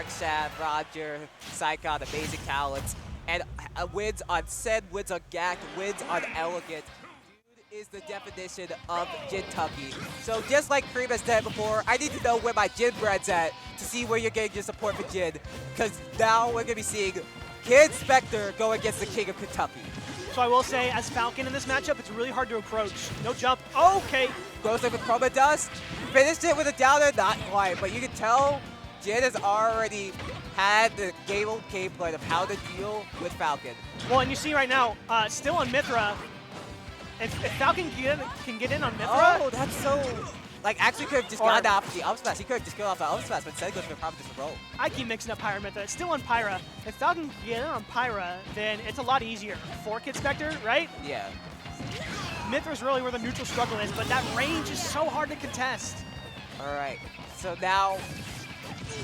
Dark Shad, Roger, Psychon, Amazing Talents, and wins on Sen, wins on Gak, wins on Elegant. Dude is the definition of Jin-tucky. So just like Cream has said before, I need to know where my Jin bread's at to see where you're getting your support for Jin. Because now we're going to be seeing KiT Spectre go against the King of Kentucky. So I will say, as Falcon in this matchup, it's really hard to approach. No jump. Oh, okay. Goes like with Chroma Dust. Finished it with a downer, not quite, but you can tell Jin has already had the game plan of how to deal with Falcon. Well, and you see right now, still on Mythra, if Falcon can get in on Mythra. Oh, that's so... Like, actually could have just gotten off the up smash. He could have just killed off the up smash, but instead goes for probably just a roll. I keep mixing up Pyra and Mythra. It's still on Pyra. If Falcon can get in on Pyra, then it's a lot easier for KiT Spectre, right? Yeah. Mythra's really where the neutral struggle is, but that range is so hard to contest. All right. So now,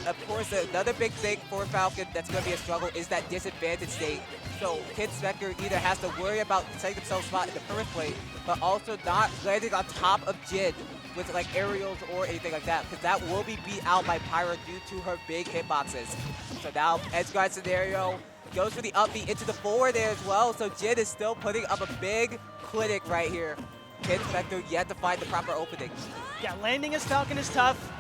of course, another big thing for Falcon that's going to be a struggle is that disadvantage state. So KiT Spectre either has to worry about setting themselves spot in the first plate, but also not landing on top of Jin with like aerials or anything like that, because that will be beat out by Pyra due to her big hitboxes. So now edge guard scenario goes for the up B into the forward there as well. So Jin is still putting up a big clinic right here. KiT Spectre yet to find the proper opening. Yeah, landing as Falcon is tough.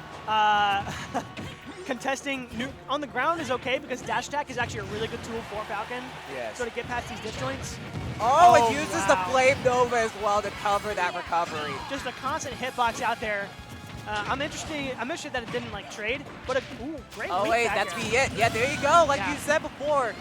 Contesting on the ground is okay because dash attack is actually a really good tool for Falcon. Yes. So to get past these ditch joints. Oh, it uses the Flame Nova as well to cover that recovery. Just a constant hitbox out there. I'm interested that it didn't like trade, but great. Oh wait, that's be it. Yeah, there you go. Like you said before,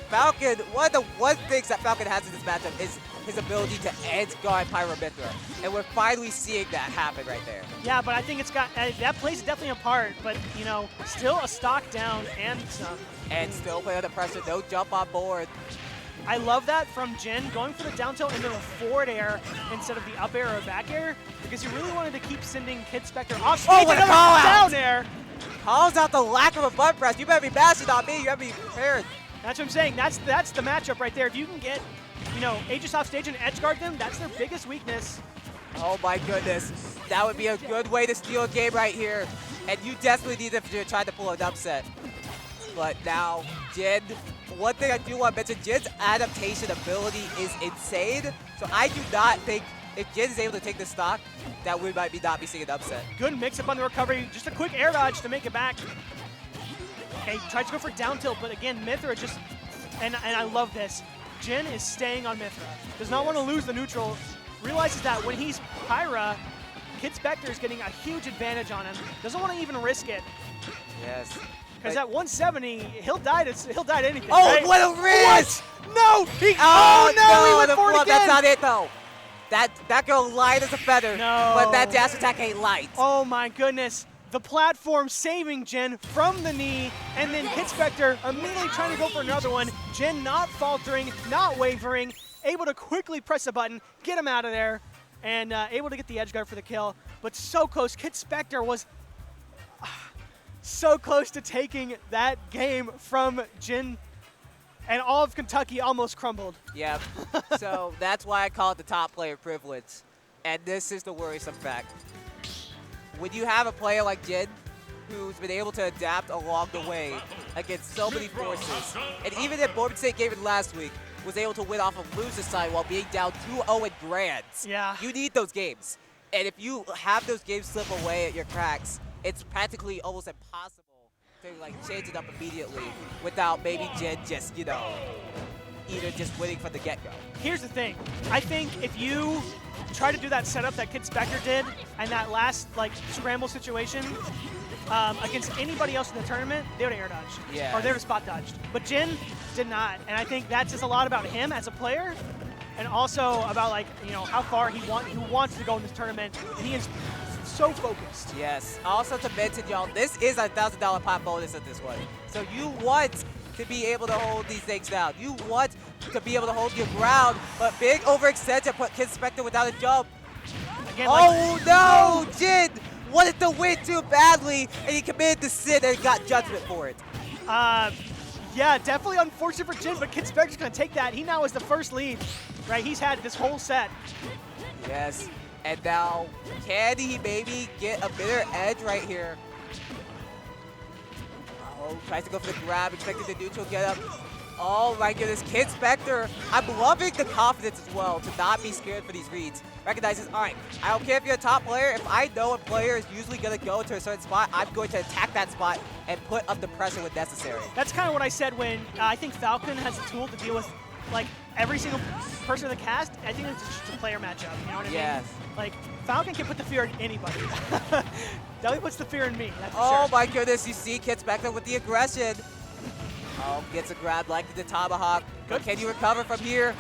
Falcon. One of the things that Falcon has in this matchup is his ability to edge guard Pyra Mythra, and we're finally seeing that happen right there. Yeah, but I think it's got that plays definitely a part, but you know, still a stock down and some. And still play under pressure. No jump on board. I love that from Jin, going for the down tilt into the forward air instead of the up air or back air, because you really wanted to keep sending KiT Spectre off stage. Oh, what a call out! Down air. Calls out the lack of a butt press. You better be mashing on me. You better be prepared. That's what I'm saying. That's the matchup right there. If you can get, you know, Aegis off stage and edge guard them, that's their biggest weakness. Oh my goodness. That would be a good way to steal a game right here. And you desperately need them to try to pull an upset. But now, Jin, one thing I do want to mention, Jin's adaptation ability is insane. So I do not think if Jin is able to take the stock, that we might not be seeing an upset. Good mix-up on the recovery. Just a quick air dodge to make it back. Okay, tries to go for down tilt, but again, Mythra just, and I love this. Jin is staying on Mythra. Does not want to lose the neutral. Realizes that when he's Pyra, KiT Spectre is getting a huge advantage on him. Doesn't want to even risk it. Yes. Because at 170, he'll die to anything. Oh, right? what a risk! What? No! Oh, no, he went for it again! That's not it, though. That girl light as a feather. No. But that dash attack ain't light. Oh, my goodness. The platform saving Jin from the knee, and then KiT Spectre immediately trying to go for another one. Jin not faltering, not wavering, able to quickly press a button, get him out of there, and able to get the edge guard for the kill. But so close. KiT Spectre was so close to taking that game from Jin, and all of Kentucky almost crumbled. Yep. So that's why I call it the top player privilege. And this is the worrisome fact. When you have a player like Jin, who's been able to adapt along the way against so many forces, and even in Bourbon State Gaming last week, was able to win off of loser's side while being down 2-0 in grands. Yeah. You need those games. And if you have those games slip away at your cracks, it's practically almost impossible to like change it up immediately without maybe Jin just, you know, either just winning from the get-go. Here's the thing. I think if you try to do that setup that KiT Spectre did and that last like scramble situation against anybody else in the tournament, they would have air dodged. Yeah. Or they would have spot dodged. But Jin did not. And I think that says a lot about him as a player and also about like, you know, how far he wants to go in this tournament. And he is so focused. Yes. Also to mention, y'all, this is a $1,000 pot bonus at this one. So you want to be able to hold these things down. You want to be able to hold your ground, but big overextension put KiT Spectre without a jump. Again, oh no! Jin wanted to win too badly, and he committed the sin and got judgment for it. Yeah, definitely unfortunate for Jin, but KiT Spectre's going to take that. He now is the first lead, right? He's had this whole set. Yes, and now can he maybe get a bitter edge right here? Oh, tries to go for the grab, expecting the neutral get up. Oh my goodness, KiT Spectre. I'm loving the confidence as well to not be scared for these reads. Recognizes, all right, I don't care if you're a top player. If I know a player is usually going to go to a certain spot, I'm going to attack that spot and put up the pressure when necessary. That's kind of what I said when I think Falcon has a tool to deal with like every single person in the cast. I think it's just a player matchup, you know what I mean? Yes. Like, Falcon can put the fear in anybody. Definitely puts the fear in me, that's for Oh sure. my goodness, you see KiT Spectre with the aggression. Oh, gets a grab like the tomahawk. But can you recover from here?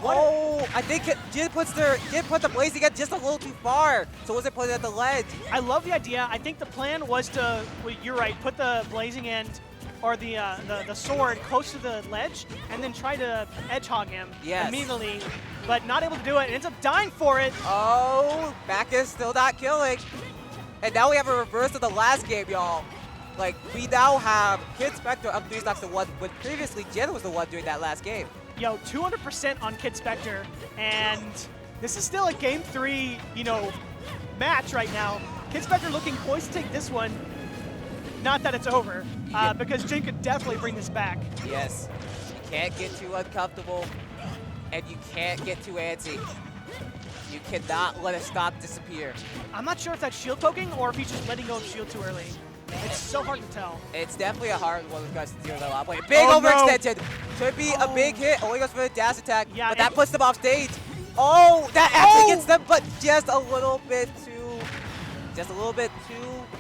Oh, I think Jin put the blazing end just a little too far, so wasn't putting it at the ledge. I love the idea. I think the plan was to, well, you're right, put the blazing end or the sword close to the ledge and then try to edge hog him immediately, but not able to do it and ends up dying for it. Oh, back is still not killing. And now we have a reverse of the last game, y'all. Like, we now have KiT Spectre up 3 stocks to 1, when previously Jin was the one doing that last game. Yo, 200% on KiT Spectre, and this is still a game 3, you know, match right now. KiT Spectre looking poised to take this one. Not that it's over, because Jin could definitely bring this back. Yes, you can't get too uncomfortable, and you can't get too antsy. You cannot let a stock disappear. I'm not sure if that's shield poking or if he's just letting go of shield too early. It's so hard to tell. It's definitely a hard one with regards to 0 level. Big overextension. Should be a big hit. Only goes for the dash attack, but that puts them off stage. Oh, that actually gets them, but just a little bit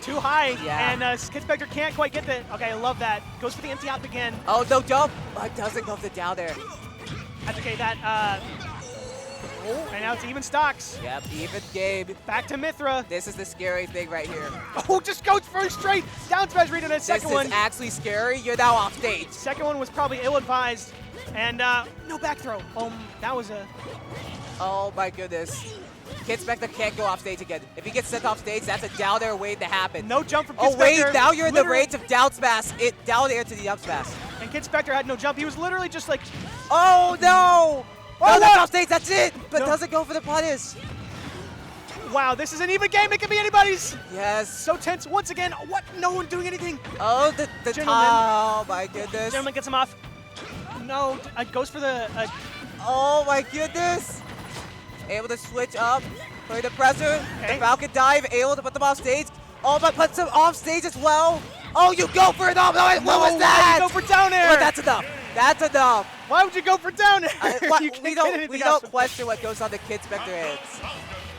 too high. Yeah. And KiT Spectre can't quite get the. Okay, I love that. Goes for the empty hop again. Oh, no jump. Oh, it doesn't go for the down there. That's okay. That. And now it's even stocks. Yep, even game. Back to Mythra. This is the scary thing right here. Oh, just goes for straight. Down smash read on that second one. This is actually scary. You're now off stage. Second one was probably ill-advised. And no back throw. That was a... Oh my goodness. KiT Spectre can't go off stage again. If he gets sent off stage, that's a down air waiting to happen. No jump from KiT Spectre. Oh wait, now you're in the range of down smash. Down air to the up smash. And KiT Spectre had no jump. He was literally just like... Oh no! Oh, that's off stage, that's it! But doesn't go for the punish. Wow, this is an even game. It can be anybody's. Yes. So tense once again. What? No one doing anything. Oh, the oh my goodness. Gentleman gets him off. No, goes for the... Oh my goodness. Able to switch up for the pressure. Okay. The Falcon dive, able to put them off stage. Oh, but puts them off stage as well. Oh, you go for it. Oh, no, what was that? You go for down air. But that's enough. That's enough. Why would you go for down air? We don't question what goes on the KiT Spectre heads.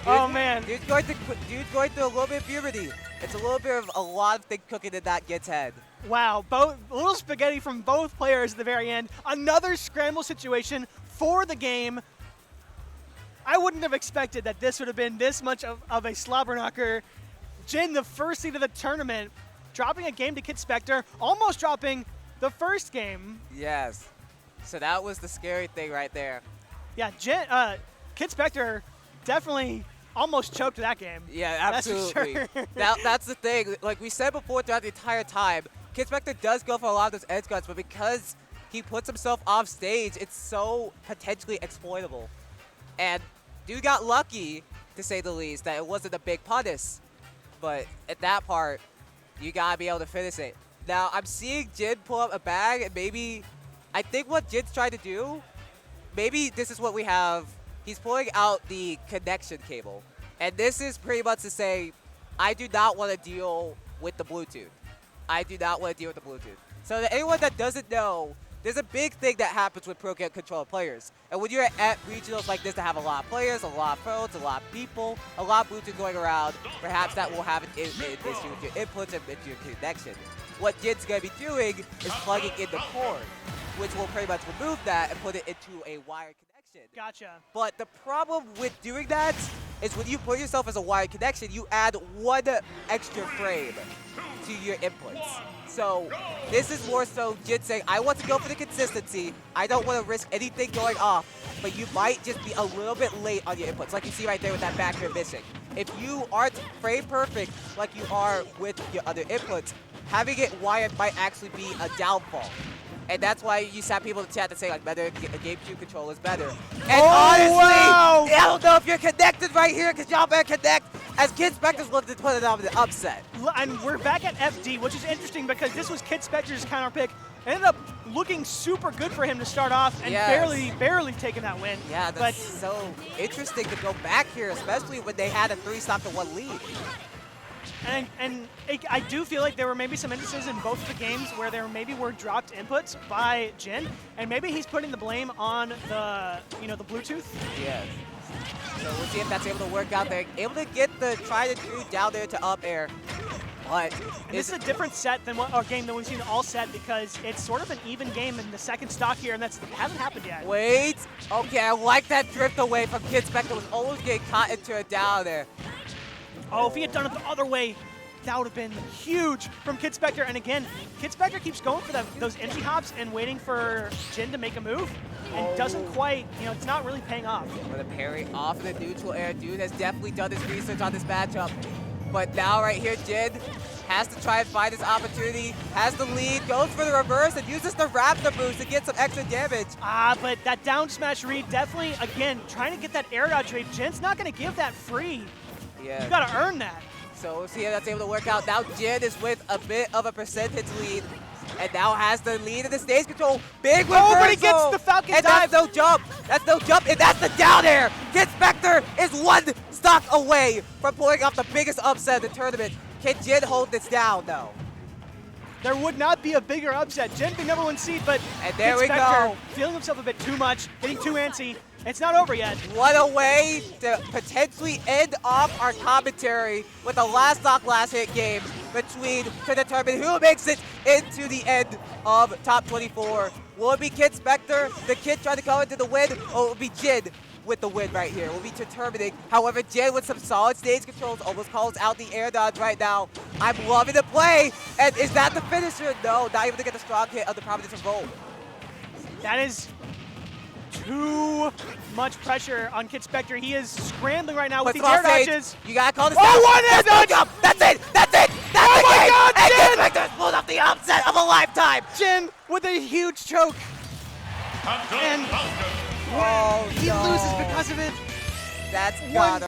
Oh man. Dude's going through a little bit of puberty. It's a little bit of a lot of things cooking in that KiT's head. Wow, a little spaghetti from both players at the very end. Another scramble situation for the game. I wouldn't have expected that this would have been this much of a slobber knocker. Jin, the first seed of the tournament, dropping a game to KiT Spectre, almost dropping the first game. Yes. So that was the scary thing right there. Yeah, KiT Spectre definitely almost choked that game. Yeah, absolutely. That's for sure. That's the thing. Like we said before throughout the entire time, KiT Spectre does go for a lot of those edge guards, but because he puts himself off stage, it's so potentially exploitable. And dude got lucky, to say the least, that it wasn't a big punish. But at that part, you gotta be able to finish it. Now, I'm seeing Jin pull up a bag, and maybe, I think what Jin's trying to do, maybe this is what we have. He's pulling out the connection cable. And this is pretty much to say, I do not want to deal with the Bluetooth. I do not want to deal with the Bluetooth. So to anyone that doesn't know, there's a big thing that happens with Pro Controller players. And when you're at regionals like this that have a lot of players, a lot of phones, a lot of people, a lot of Bluetooth going around, perhaps that will have an issue with your inputs and with your connection. What Jin's going to be doing is plugging in the cord, which will pretty much remove that and put it into a wired connection. Gotcha. But the problem with doing that is when you put yourself as a wired connection, you add one extra frame to your inputs. So this is more so Jin saying, I want to go for the consistency. I don't want to risk anything going off, but you might just be a little bit late on your inputs, like you see right there with that back air missing. If you aren't frame perfect like you are with your other inputs, having it wired might actually be a downfall. And that's why you saw people in the chat that say, like, better a GameCube controller is better. And honestly, I don't know if you're connected right here because y'all better connect as KiT Spectre's looking to put it on the upset. And we're back at FD, which is interesting because this was KiT Spectre's counter pick. Ended up looking super good for him to start off and barely taking that win. Yeah, that's so interesting to go back here, especially when they had a 3-1 lead. And I do feel like there were maybe some instances in both of the games where there maybe were dropped inputs by Jin, and maybe he's putting the blame on the the Bluetooth. Yeah. So we'll see if that's able to work out there. Able to get the tried and true down there to up air. But this is a different set than game than we've seen all set because it's sort of an even game in the second stock here, and that hasn't happened yet. Wait. Okay, I like that drift away from KiT Spectre. Was almost getting caught into a down there. Oh, if he had done it the other way, that would have been huge from KiT Spectre. And again, KiT Spectre keeps going for those entry hops and waiting for Jin to make a move. And doesn't quite, it's not really paying off. With a parry off of the neutral air, dude has definitely done his research on this matchup. But now right here, Jin has to try and find his opportunity, has the lead, goes for the reverse, and uses the Raptor boost to get some extra damage. But that down smash read definitely, again, trying to get that air dodge trade. Jin's not going to give that free. Yeah. You got to earn that. So we'll see if that's able to work out. Now Jin is with a bit of a percentage lead, and now has the lead in the stage control. Big reversal. But he gets the Falcon dive. That's no jump. That's no jump, and that's the down air. KiT Spectre is one stock away from pulling off the biggest upset in the tournament. Can Jin hold this down, though? There would not be a bigger upset. Jin being #1 seed, but and there KiT we Spectre go. feeling himself a bit too much, getting too antsy. It's not over yet. What a way to potentially end off our commentary with a last stock, last hit game to determine who makes it into the end of top 24. Will it be KiT Spectre, the kid trying to come into the win, or will it be Jin with the win right here? We'll be determining. However, Jin with some solid stage controls almost calls out the air dodge right now. I'm loving the play. And is that the finisher? No, not able to get the strong hit of the Providence of Roll. That is too much pressure on KiT Spectre. He is scrambling right now with these air dodges. You gotta call this down. one air dodge! That's it! That's it! That's oh my God, and Jin! KiT Spectre has pulled off the upset of a lifetime! Jin with a huge choke. And he loses because of it. That's gotta